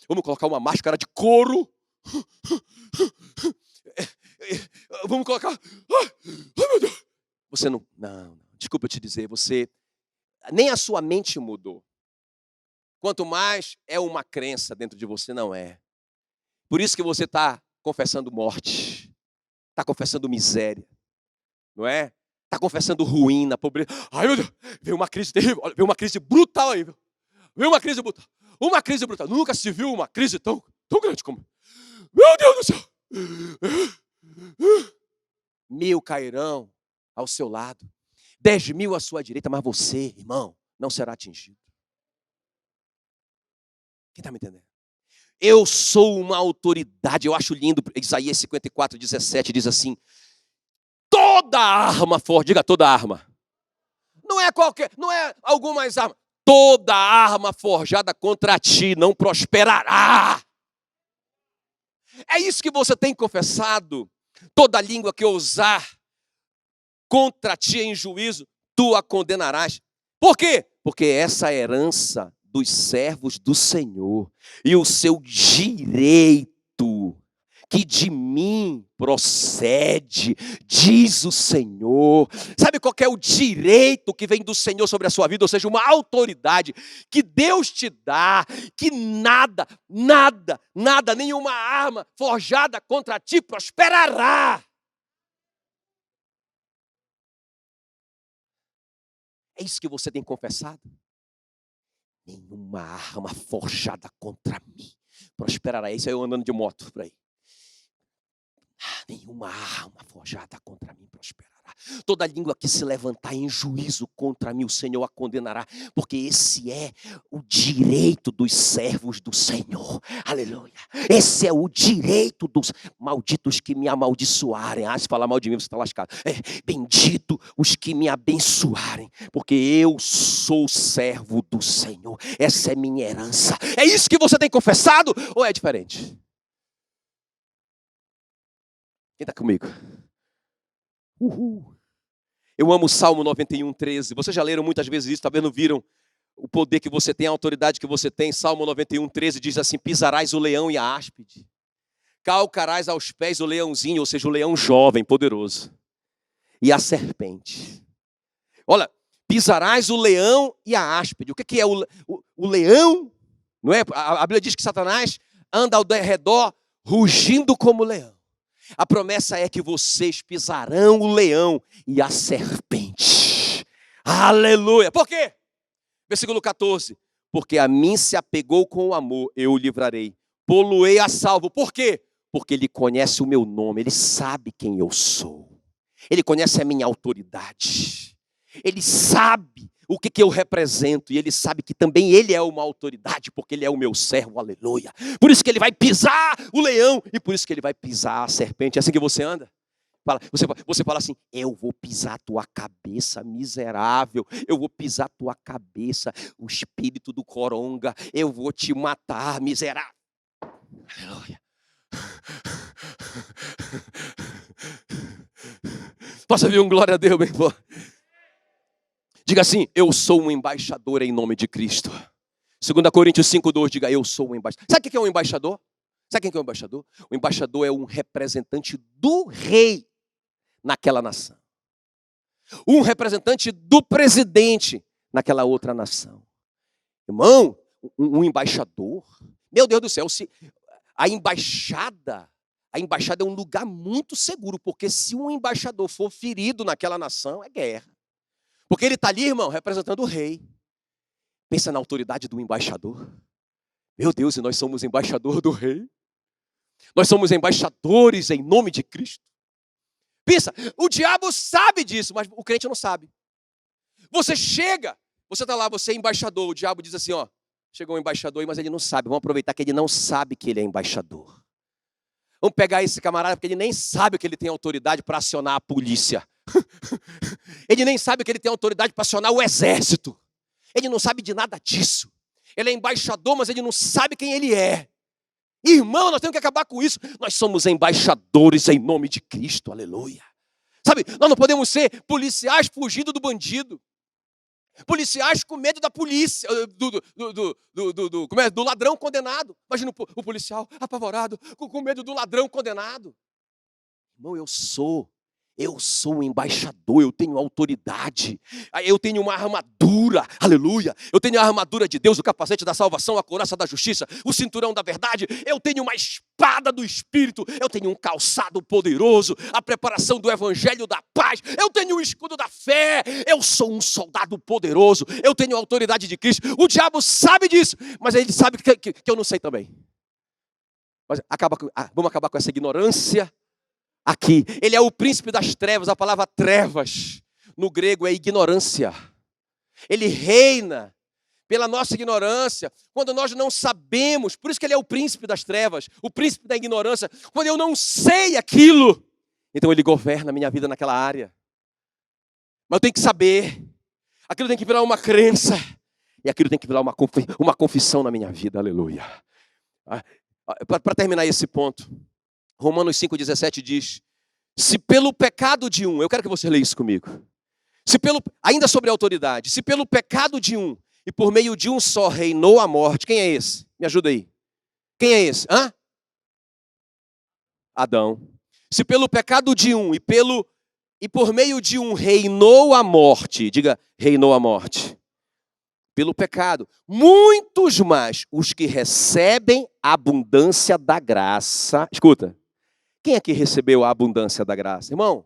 vamos colocar uma máscara de couro. Vamos colocar... Ai, meu Deus. Você não... Não, desculpa eu te dizer, você... Nem a sua mente mudou. Quanto mais é uma crença dentro de você, não é. Por isso que você está confessando morte. Está confessando miséria. Não é? Está confessando ruína, pobreza. Ai, meu Deus, veio uma crise terrível, veio uma crise brutal aí. Veio uma crise brutal. Uma crise brutal. Nunca se viu uma crise tão grande como... Meu Deus do céu! 1000 cairão ao seu lado. 10.000 à sua direita, mas você, irmão, não será atingido. Quem está me entendendo? Eu sou uma autoridade. Eu acho lindo, Isaías 54, 17, diz assim: toda arma forte, diga toda arma. Não é qualquer, não é algumas armas. Toda arma forjada contra ti não prosperará. É isso que você tem confessado. Toda língua que ousar contra ti em juízo, tu a condenarás. Por quê? Porque essa é a herança dos servos do Senhor e o seu direito que de mim procede, diz o Senhor. Sabe qual é o direito que vem do Senhor sobre a sua vida? Ou seja, uma autoridade que Deus te dá, que nada, nenhuma arma forjada contra ti prosperará. É isso que você tem confessado? Nenhuma arma forjada contra mim prosperará. Isso aí eu andando de moto por aí. Nenhuma arma forjada contra mim prosperará. Toda língua que se levantar em juízo contra mim, o Senhor a condenará. Porque esse é o direito dos servos do Senhor. Aleluia. Esse é o direito dos malditos que me amaldiçoarem. Se falar mal de mim, você está lascado. Bendito os que me abençoarem. Porque eu sou servo do Senhor. Essa é minha herança. É isso que você tem confessado? Ou é diferente? Quem está comigo? Uhul. Eu amo o Salmo 91, 13. Vocês já leram muitas vezes isso, talvez não viram o poder que você tem, a autoridade que você tem. Salmo 91, 13 diz assim: pisarás o leão e a áspide, calcarás aos pés o leãozinho, ou seja, o leão jovem, poderoso, e a serpente. Olha, pisarás o leão e a áspide. O que é o leão? Não é? A Bíblia diz que Satanás anda ao redor rugindo como leão. A promessa é que vocês pisarão o leão e a serpente. Aleluia! Por quê? Versículo 14. Porque a mim se apegou com o amor, eu o livrarei. Pô-lo-ei a salvo. Por quê? Porque ele conhece o meu nome, ele sabe quem eu sou. Ele conhece a minha autoridade. Ele sabe o que eu represento, e ele sabe que também ele é uma autoridade, porque ele é o meu servo, aleluia. Por isso que ele vai pisar o leão, e por isso que ele vai pisar a serpente. É assim que você anda? Você fala assim: eu vou pisar a tua cabeça, miserável, eu vou pisar a tua cabeça, o espírito do coronga, eu vou te matar, miserável. Aleluia. Posso ouvir um glória a Deus, bem forte? Diga assim: eu sou um embaixador em nome de Cristo. 2 Coríntios 5:2, diga: eu sou um embaixador. Sabe o que é um embaixador? Sabe quem é um embaixador? O embaixador é um representante do rei naquela nação. Um representante do presidente naquela outra nação. Irmão, um embaixador. Meu Deus do céu, a embaixada é um lugar muito seguro, porque se um embaixador for ferido naquela nação, é guerra. Porque ele está ali, irmão, representando o rei. Pensa na autoridade do embaixador. Meu Deus, e nós somos embaixador do rei. Nós somos embaixadores em nome de Cristo. Pensa, o diabo sabe disso, mas o crente não sabe. Você chega, você está lá, você é embaixador, o diabo diz assim, ó, chegou um embaixador aí, mas ele não sabe. Vamos aproveitar que ele não sabe que ele é embaixador. Vamos pegar esse camarada, porque ele nem sabe que ele tem autoridade para acionar a polícia. Ele nem sabe que ele tem autoridade para acionar o exército. Ele não sabe de nada disso. Ele é embaixador, mas ele não sabe quem ele é. Irmão, nós temos que acabar com isso. Nós somos embaixadores em nome de Cristo, aleluia. Sabe, nós não podemos ser policiais fugindo do bandido. Policiais com medo da polícia, do ladrão condenado. Imagina o policial apavorado, com medo do ladrão condenado. Irmão, eu sou um embaixador, eu tenho autoridade, eu tenho uma armadura, aleluia, eu tenho a armadura de Deus, o capacete da salvação, a couraça da justiça, o cinturão da verdade, eu tenho uma espada do Espírito, eu tenho um calçado poderoso, a preparação do evangelho da paz, eu tenho o escudo da fé, eu sou um soldado poderoso, eu tenho a autoridade de Cristo. O diabo sabe disso, mas ele sabe que eu não sei também. Mas vamos acabar com essa ignorância. Aqui, ele é o príncipe das trevas, a palavra trevas, no grego é ignorância. Ele reina pela nossa ignorância, quando nós não sabemos, por isso que ele é o príncipe das trevas, o príncipe da ignorância, quando eu não sei aquilo, então ele governa a minha vida naquela área. Mas eu tenho que saber, aquilo tem que virar uma crença, e aquilo tem que virar uma confissão na minha vida, aleluia. Para terminar esse ponto, Romanos 5,17 diz, se pelo pecado de um, eu quero que você leia isso comigo, ainda sobre a autoridade, se pelo pecado de um, e por meio de um só reinou a morte, quem é esse? Me ajuda aí. Quem é esse? Adão. Se pelo pecado de um, e por meio de um reinou a morte, diga, reinou a morte. Pelo pecado, muitos mais os que recebem a abundância da graça, escuta, quem aqui recebeu a abundância da graça? Irmão,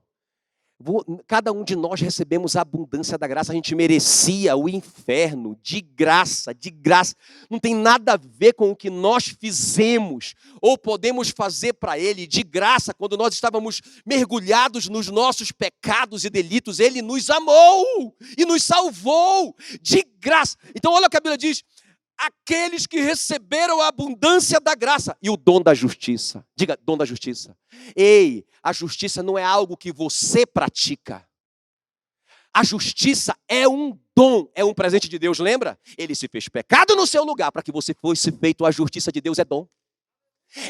cada um de nós recebemos a abundância da graça. A gente merecia o inferno de graça, de graça. Não tem nada a ver com o que nós fizemos ou podemos fazer para Ele. De graça, quando nós estávamos mergulhados nos nossos pecados e delitos, Ele nos amou e nos salvou de graça. Então olha o que a Bíblia diz. Aqueles que receberam a abundância da graça e o dom da justiça. Diga, dom da justiça. Ei, a justiça não é algo que você pratica. A justiça é um dom, é um presente de Deus, lembra? Ele se fez pecado no seu lugar para que você fosse feito a justiça de Deus, é dom.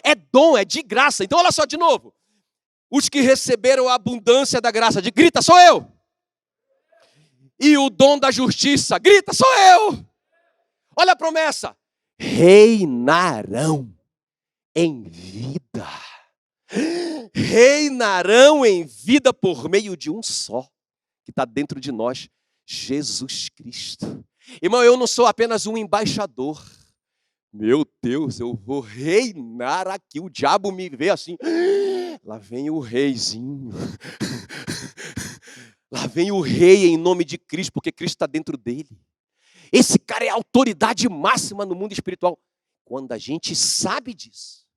É dom, é de graça. Então olha só de novo. Os que receberam a abundância da graça, grita, sou eu. E o dom da justiça, grita, sou eu. Olha a promessa, reinarão em vida. Reinarão em vida por meio de um só, que está dentro de nós, Jesus Cristo. Irmão, eu não sou apenas um embaixador. Meu Deus, eu vou reinar aqui. O diabo me vê assim, lá vem o reizinho. Lá vem o rei em nome de Cristo, porque Cristo está dentro dele. Esse cara é a autoridade máxima no mundo espiritual. Quando a gente sabe disso,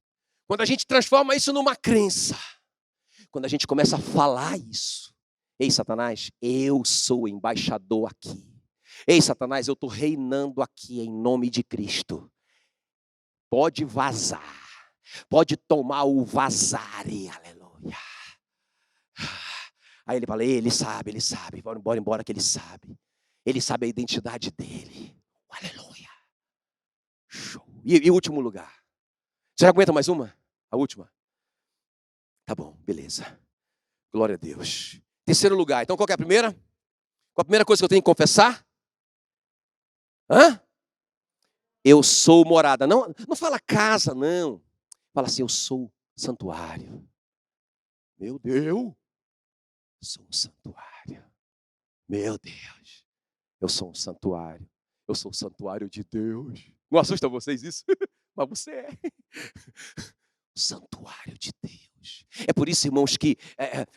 quando a gente transforma isso numa crença, quando a gente começa a falar isso, ei Satanás, eu sou embaixador aqui. Ei Satanás, eu estou reinando aqui em nome de Cristo. Pode vazar, pode tomar o vazare, aleluia. Aí ele fala, ele sabe, bora embora que ele sabe. Ele sabe a identidade dele. Aleluia. Show. E o último lugar? Você já aguenta mais uma? A última? Tá bom, beleza. Glória a Deus. Terceiro lugar. Então qual que é a primeira? Qual a primeira coisa que eu tenho que confessar? Eu sou morada. Não fala casa, não. Fala assim, eu sou santuário. Meu Deus. Sou um santuário. Meu Deus, eu sou um santuário. Eu sou o santuário de Deus. Não assusta vocês isso? Mas você é. O santuário de Deus. É por isso, irmãos, que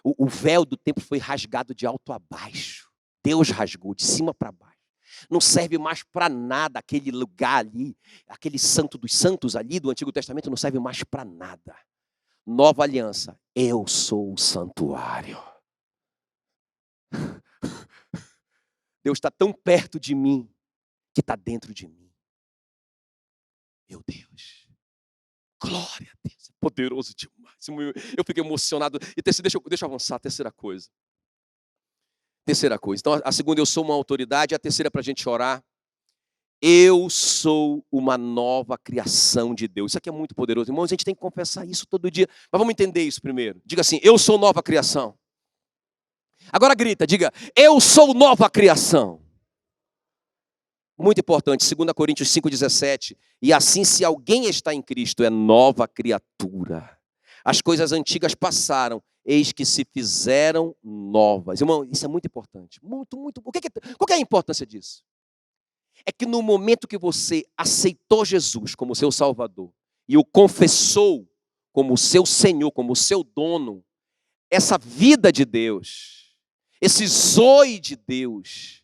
o véu do templo foi rasgado de alto a baixo. Deus rasgou de cima para baixo. Não serve mais para nada aquele lugar ali, aquele santo dos santos ali do Antigo Testamento não serve mais para nada. Nova aliança, eu sou o santuário. Deus está tão perto de mim que está dentro de mim. Meu Deus, glória a Deus, é poderoso demais. Eu fico emocionado. E deixa eu avançar, a terceira coisa. Então, a segunda, eu sou uma autoridade. A terceira, para a gente orar, eu sou uma nova criação de Deus. Isso aqui é muito poderoso. Irmãos, a gente tem que confessar isso todo dia. Mas vamos entender isso primeiro. Diga assim, eu sou nova criação. Agora grita, diga, eu sou nova criação. Muito importante, 2 Coríntios 5,17. E assim, se alguém está em Cristo, é nova criatura. As coisas antigas passaram, eis que se fizeram novas. Irmão, isso é muito importante. Muito, muito. Qual é a importância disso? É que no momento que você aceitou Jesus como seu Salvador e o confessou como seu Senhor, como seu dono, essa vida de Deus, esse zoe de Deus,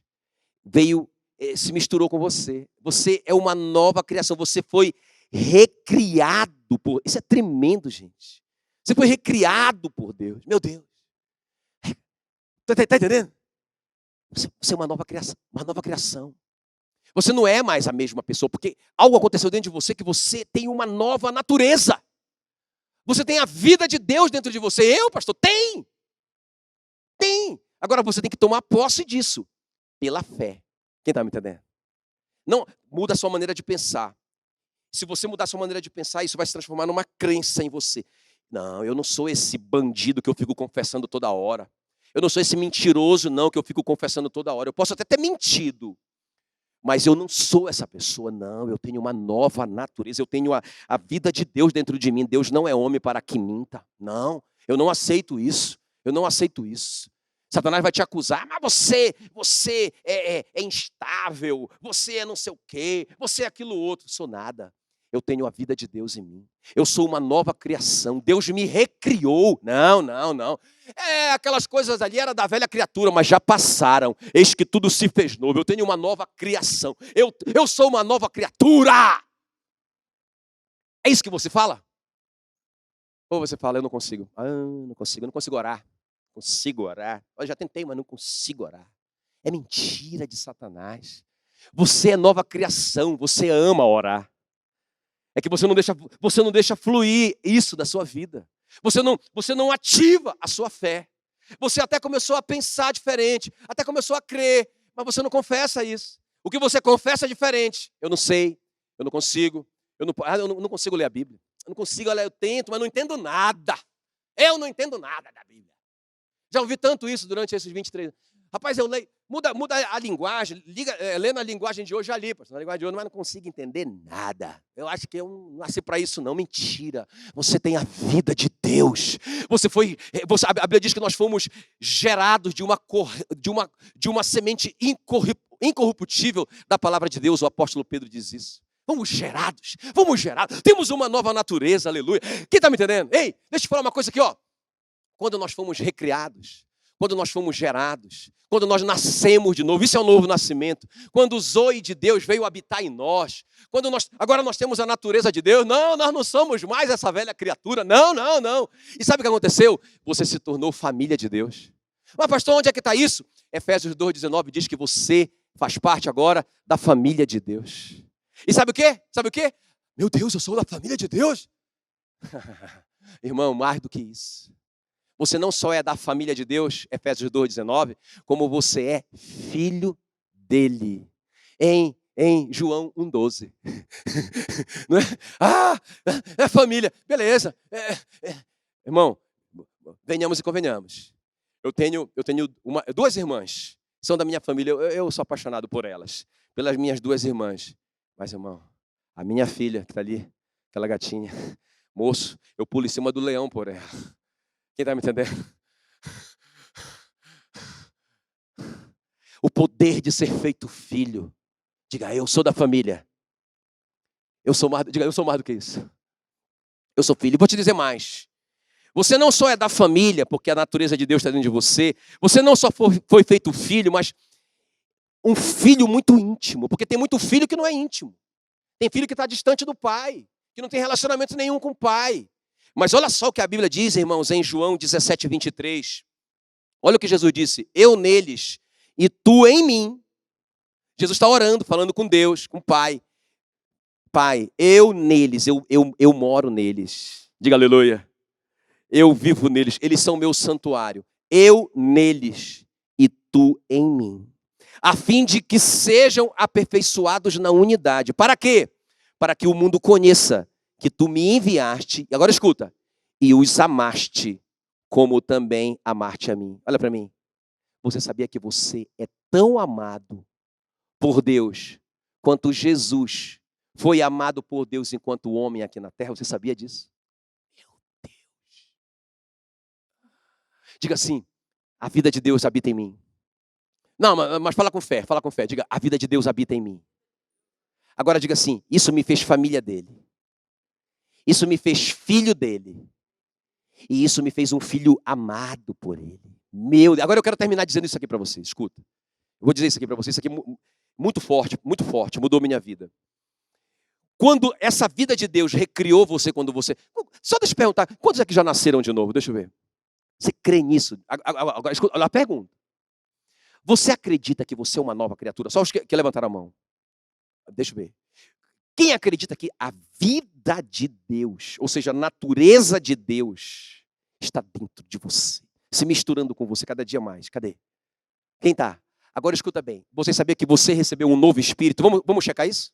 se misturou com você. Você é uma nova criação. Você foi recriado por... Isso é tremendo, gente. Você foi recriado por Deus. Meu Deus. Está entendendo? Você é uma nova criação. Você não é mais a mesma pessoa, porque algo aconteceu dentro de você que você tem uma nova natureza. Você tem a vida de Deus dentro de você. Eu, pastor, tem. Agora você tem que tomar posse disso pela fé. Quem está me entendendo? Não, muda a sua maneira de pensar. Se você mudar a sua maneira de pensar, isso vai se transformar numa crença em você. Não, eu não sou esse bandido que eu fico confessando toda hora. Eu não sou esse mentiroso, não, que eu fico confessando toda hora. Eu posso até ter mentido. Mas eu não sou essa pessoa, não. Eu tenho uma nova natureza. Eu tenho a vida de Deus dentro de mim. Deus não é homem para que minta. Não, eu não aceito isso. Satanás vai te acusar. Mas você é instável. Você é não sei o quê. Você é aquilo outro. Sou nada. Eu tenho a vida de Deus em mim. Eu sou uma nova criação. Deus me recriou. Não. Aquelas coisas ali era da velha criatura, mas já passaram. Eis que tudo se fez novo. Eu tenho uma nova criação. Eu sou uma nova criatura. É isso que você fala? Ou você fala, eu não consigo. Eu não consigo orar. Eu já tentei, mas não consigo orar. É mentira de Satanás. Você é nova criação. Você ama orar. É que você não deixa fluir isso da sua vida. Você não ativa a sua fé. Você até começou a pensar diferente, até começou a crer, mas você não confessa isso. O que você confessa é diferente. Eu não sei, eu não consigo, eu não consigo ler a Bíblia. Eu não consigo ler, eu tento, mas não entendo nada. Eu não entendo nada da Bíblia. Já ouvi tanto isso durante esses 23 anos. Rapaz, eu leio, muda a linguagem, lê na linguagem de hoje, já li, na linguagem de hoje, mas não consigo entender nada. Eu acho que eu não nasci para isso, não. Mentira. Você tem a vida de Deus. A Bíblia diz que nós fomos gerados de uma semente incorruptível da palavra de Deus. O apóstolo Pedro diz isso. Fomos gerados. Temos uma nova natureza, aleluia. Quem está me entendendo? Ei, deixa eu falar uma coisa aqui, ó. Quando nós fomos recriados, quando nós fomos gerados, quando nós nascemos de novo, isso é o novo nascimento. Quando o zoe de Deus veio habitar em nós, agora nós temos a natureza de Deus. Não, nós não somos mais essa velha criatura. Não. E sabe o que aconteceu? Você se tornou família de Deus. Mas pastor, onde é que está isso? Efésios 2,19 diz que você faz parte agora da família de Deus. E sabe o quê? Meu Deus, eu sou da família de Deus. Irmão, mais do que isso. Você não só é da família de Deus, Efésios 2,19, como você é filho dele. Em João 1,12. Não é? É família. Beleza. Irmão, venhamos e convenhamos. Eu tenho duas irmãs. São da minha família. Eu sou apaixonado por elas. Pelas minhas duas irmãs. Mas, irmão, a minha filha que está ali, aquela gatinha, moço, eu pulo em cima do leão por ela. Quem está me entendendo? o poder de ser feito filho. Diga, eu sou da família. Diga, eu sou mais do que isso. Eu sou filho. E vou te dizer mais. Você não só é da família, porque a natureza de Deus está dentro de você. Você não só foi feito filho, mas um filho muito íntimo. Porque tem muito filho que não é íntimo. Tem filho que está distante do pai, que não tem relacionamento nenhum com o pai. Mas olha só o que a Bíblia diz, irmãos, em João 17, 23. Olha o que Jesus disse. Eu neles e tu em mim. Jesus está orando, falando com Deus, com o Pai. Pai, eu neles, eu moro neles. Diga aleluia. Eu vivo neles, eles são meu santuário. Eu neles e tu em mim. A fim de que sejam aperfeiçoados na unidade. Para quê? Para que o mundo conheça que tu me enviaste, e agora escuta, e os amaste, como também amaste a mim. Olha para mim. Você sabia que você é tão amado por Deus quanto Jesus foi amado por Deus enquanto homem aqui na terra? Você sabia disso? Meu Deus. Diga assim, a vida de Deus habita em mim. Não, mas fala com fé, fala com fé. Diga, a vida de Deus habita em mim. Agora diga assim, isso me fez família dele. Isso me fez filho dele. E isso me fez um filho amado por ele. Meu Deus. Agora eu quero terminar dizendo isso aqui para você. Escuta. Eu vou dizer isso aqui para você. Isso aqui é muito forte, mudou minha vida. Quando essa vida de Deus recriou você, quando você... Só deixa eu perguntar, quantos aqui já nasceram de novo? Deixa eu ver. Você crê nisso? Agora, escuta, olha a pergunta. Você acredita que você é uma nova criatura? Só os que levantaram a mão. Deixa eu ver. Quem acredita que a vida de Deus, ou seja, a natureza de Deus, está dentro de você, se misturando com você cada dia mais? Cadê? Quem está? Agora escuta bem. Você sabia que você recebeu um novo espírito? Vamos checar isso?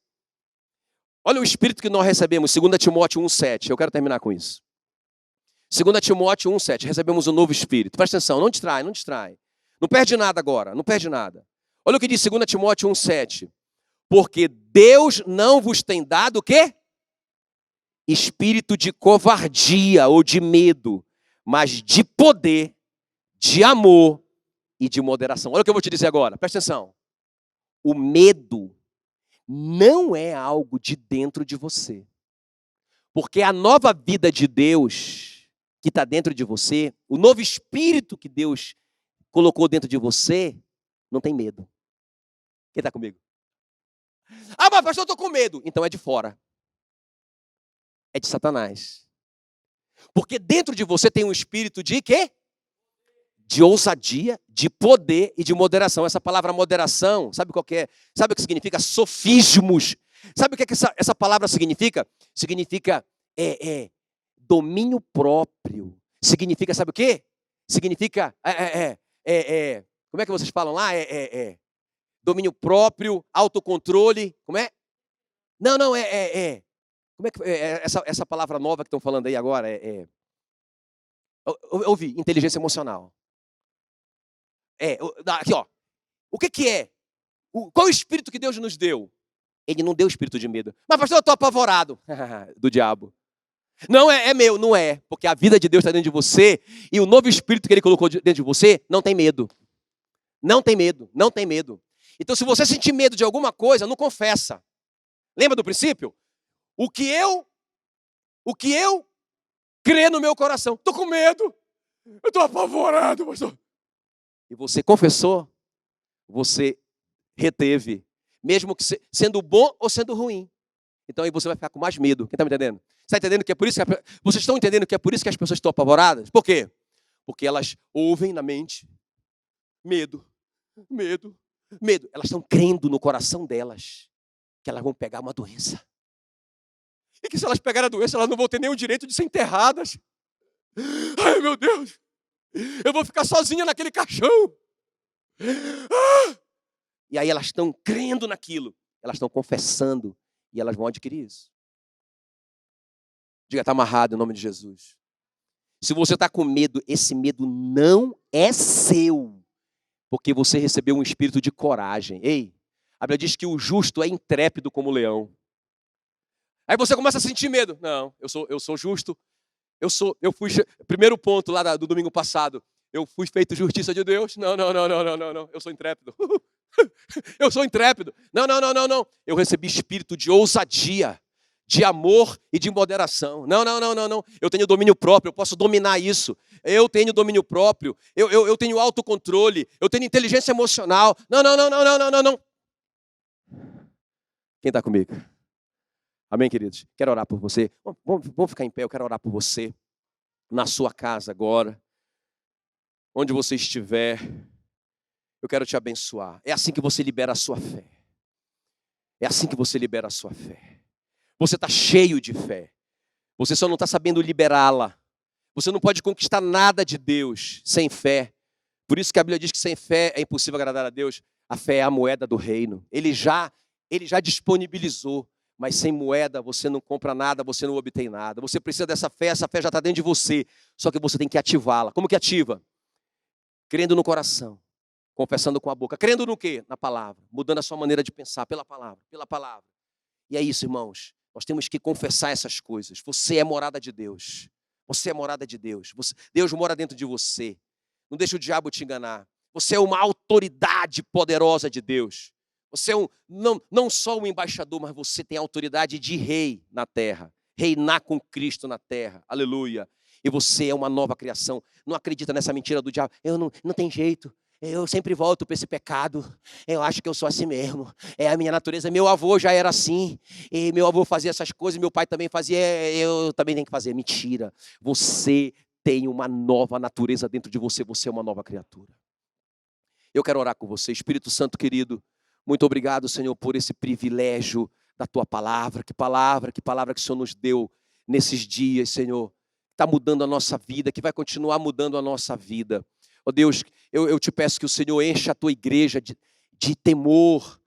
Olha o espírito que nós recebemos, 2 Timóteo 1,7. Eu quero terminar com isso. 2 Timóteo 1,7. Recebemos um novo espírito. Presta atenção, não distrai, não distrai. Não perde nada agora, não perde nada. Olha o que diz 2 Timóteo 1,7. Porque Deus não vos tem dado o quê? Espírito de covardia ou de medo, mas de poder, de amor e de moderação. Olha o que eu vou te dizer agora, presta atenção. O medo não é algo de dentro de você. Porque a nova vida de Deus que está dentro de você, o novo espírito que Deus colocou dentro de você, não tem medo. Quem está comigo? Ah, mas pastor, eu estou com medo. Então é de fora. É de Satanás. Porque dentro de você tem um espírito de quê? De ousadia, de poder e de moderação. Essa palavra moderação, sabe qual que é? Sabe o que significa? Sofismos. Sabe o que essa palavra significa? Significa domínio próprio. Significa, sabe o quê? Significa, como é que vocês falam lá? Domínio próprio, autocontrole, como é? Não, como é que essa palavra nova que estão falando aí agora? Eu ouvi, inteligência emocional. Aqui ó, o que é? Qual é o espírito que Deus nos deu? Ele não deu espírito de medo. Mas pastor, eu estou apavorado do diabo. Não é meu, não é, porque a vida de Deus está dentro de você e o novo espírito que Ele colocou dentro de você não tem medo. Não tem medo, não tem medo. Então, se você sentir medo de alguma coisa, não confessa. Lembra do princípio? O que eu crer no meu coração. Estou com medo. Eu estou apavorado, pastor. E você confessou, você reteve, mesmo que sendo bom ou sendo ruim. Então aí você vai ficar com mais medo. Quem está me entendendo? Você está entendendo que é por isso que vocês estão entendendo que é por isso que as pessoas estão apavoradas? Por quê? Porque elas ouvem na mente medo, medo, medo. Elas estão crendo no coração delas que elas vão pegar uma doença. E que se elas pegarem a doença, elas não vão ter nem o direito de ser enterradas. Ai, meu Deus! Eu vou ficar sozinha naquele caixão. E aí elas estão crendo naquilo. Elas estão confessando. E elas vão adquirir isso. Diga, está amarrado em nome de Jesus. Se você está com medo, esse medo não é seu. Porque você recebeu um espírito de coragem. Ei, a Bíblia diz que o justo é intrépido como o leão. Aí você começa a sentir medo. Não, eu sou justo. Eu fui, primeiro ponto lá do domingo passado, eu fui feito justiça de Deus. Não. Eu sou intrépido. Eu sou intrépido. Não, não, não, não, não. Eu recebi espírito de ousadia, de amor e de moderação. Não, não, não, não, não. Eu tenho domínio próprio, eu posso dominar isso. Eu tenho domínio próprio, eu tenho autocontrole, eu tenho inteligência emocional. Não, não, não, não, não, não, não, não. Quem está comigo? Amém, queridos? Quero orar por você. Vamos ficar em pé, eu quero orar por você. Na sua casa agora, onde você estiver, eu quero te abençoar. É assim que você libera a sua fé. É assim que você libera a sua fé. Você está cheio de fé. Você só não está sabendo liberá-la. Você não pode conquistar nada de Deus sem fé. Por isso que a Bíblia diz que sem fé é impossível agradar a Deus. A fé é a moeda do reino. Ele já disponibilizou. Mas sem moeda você não compra nada, você não obtém nada. Você precisa dessa fé, essa fé já está dentro de você. Só que você tem que ativá-la. Como que ativa? Crendo no coração, confessando com a boca. Crendo no quê? Na palavra. Mudando a sua maneira de pensar pela palavra, pela palavra. E é isso, irmãos. Nós temos que confessar essas coisas. Você é morada de Deus. Você é morada de Deus. Deus mora dentro de você. Não deixa o diabo te enganar. Você é uma autoridade poderosa de Deus. Você é não só um embaixador, mas você tem a autoridade de rei na terra. Reinar com Cristo na terra. Aleluia. E você é uma nova criação. Não acredita nessa mentira do diabo. Não tem jeito. Eu sempre volto para esse pecado. Eu acho que eu sou assim mesmo. É a minha natureza. Meu avô já era assim. E meu avô fazia essas coisas. Meu pai também fazia. Eu também tenho que fazer. Mentira. Você tem uma nova natureza dentro de você. Você é uma nova criatura. Eu quero orar com você. Espírito Santo querido. Muito obrigado, Senhor, por esse privilégio da Tua palavra. Que palavra que o Senhor nos deu nesses dias, Senhor. Está mudando a nossa vida, que vai continuar mudando a nossa vida. Ó Deus, eu te peço que o Senhor encha a Tua igreja de temor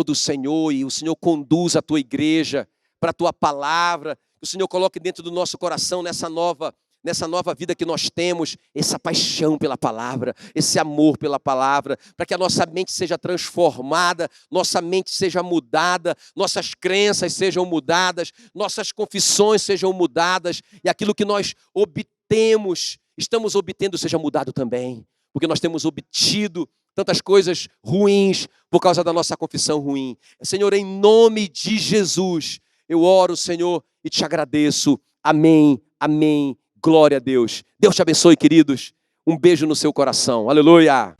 do Senhor, e o Senhor conduza a Tua igreja para a Tua palavra. Que o Senhor coloque dentro do nosso coração, nessa nova vida que nós temos, essa paixão pela palavra, esse amor pela palavra, para que a nossa mente seja transformada, nossa mente seja mudada, nossas crenças sejam mudadas, nossas confissões sejam mudadas, e aquilo que nós estamos obtendo seja mudado também, porque nós temos obtido tantas coisas ruins por causa da nossa confissão ruim. Senhor, em nome de Jesus, eu oro, Senhor, e te agradeço. Amém, amém. Glória a Deus. Deus te abençoe, queridos. Um beijo no seu coração. Aleluia.